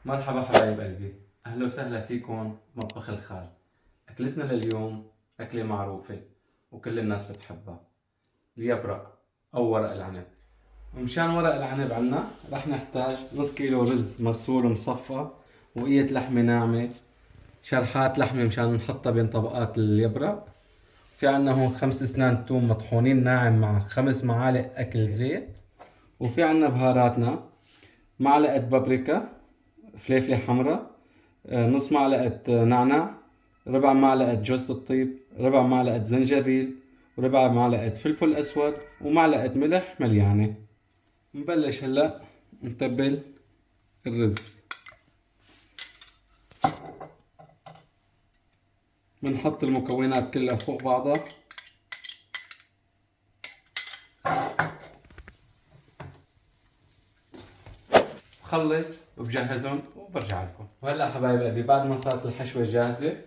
مرحبا حبايب قلبي، أهلا وسهلا فيكم بمطبخ الخال. أكلتنا لليوم أكلة معروفة وكل الناس بتحبها، اليبرق أو ورق العنب. ومشان ورق العنب عنا رح نحتاج نص كيلو رز مغسول ومصفى، وقية لحمة ناعمة، شرحات لحمة مشان نحطها بين طبقات اليبرق. في عنا هون 5 اسنان توم مطحونين ناعم مع 5 معالق أكل زيت. وفي عنا بهاراتنا: معلقة بابريكا، فليفلة حمراء، نص معلقة نعناع، ربع معلقة جوز الطيب، ربع معلقة زنجبيل، وربع معلقة فلفل أسود، ومعلقة ملح مليانة. نبلش هلأ نتبل الرز. بنحط المكونات كلها فوق بعضها. بخلص وبجهزهم وبرجع لكم. وهلا حبايب قلبي بعد ما صارت الحشوة جاهزة،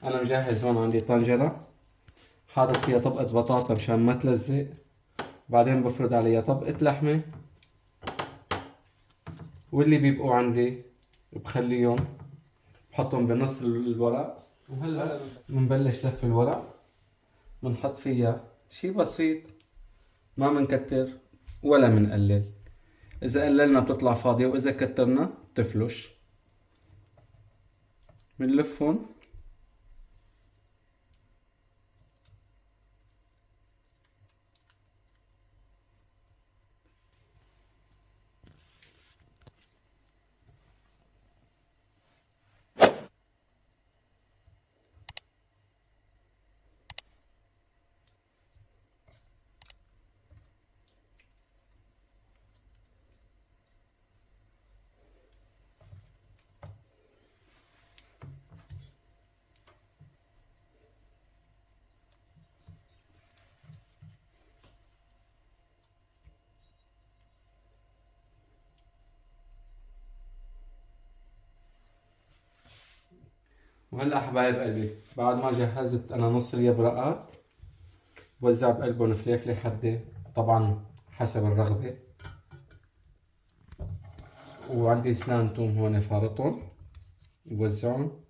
أنا مجهز هون عندي طنجرة حاطط فيها طبقة بطاطا مشان ما تلزق، بعدين بفرد عليها طبقة لحمة، واللي بيبقوا عندي بخليهم بحطهم بنص الورق. وهلا بنبلش لف الورق، بنحط فيها شي بسيط، ما بنكتر ولا بنقلل. اذا قللنا بتطلع فاضية، واذا كترنا بتفلش. بنلفهم وهلا حبايب قلبي بعد ما جهزت انا نص اليبرقات، بوزع بقلبهم فليفلة حدة طبعا حسب الرغبة، وعندي اسنان توم هون فارطهم بوزعهم.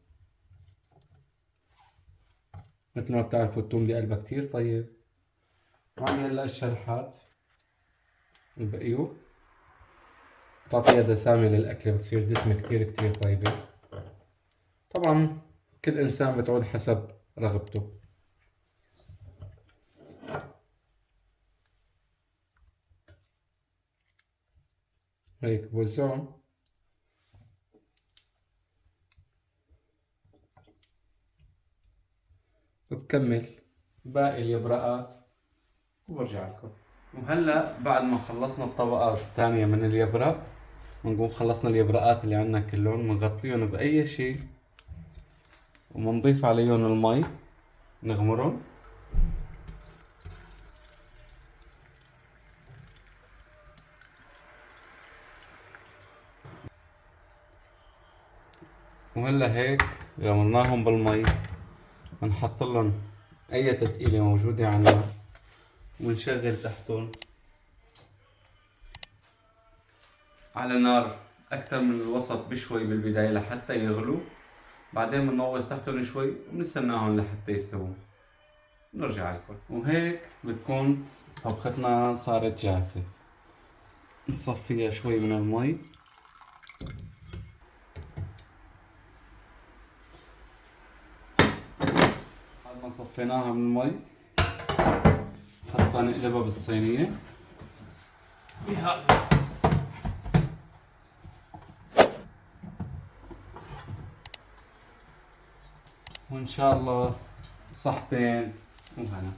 مثل ما بتعرفوا التوم بقلبها كتير طيب. وعندي هلا الشرحات البقيو، بتعطيها دسامة للأكلة، بتصير دسمة كتير كتير طيبة. طبعا كل إنسان بتعود حسب رغبته. هيك بوزعهم. وبكمل باقي اليبرقات وبرجع لكم. وهلا بعد ما خلصنا الطبقات الثانية من اليبرق، بنقوم خلصنا اليبرقات اللي عنا كلهم، بنغطيهم بأي شيء وبنضيف عليهم المي، نغمرهم. وهلا هيك غمرناهم بالمي، بنحط لهم اي تتقيلة موجودة عنا ونشغل تحتهم على نار اكثر من الوسط بشوي بالبداية لحتى يغلوا، بعدين بنغوص تحتهم شوي وبنستناهم لحتى يستووا. نرجع لكم. وهيك بتكون طبختنا صارت جاهزة. نصفيها شوي من المي. بعد ما صفيناها من المي حتى نقلبها بالصينية. وإن شاء الله صحتين وهنا.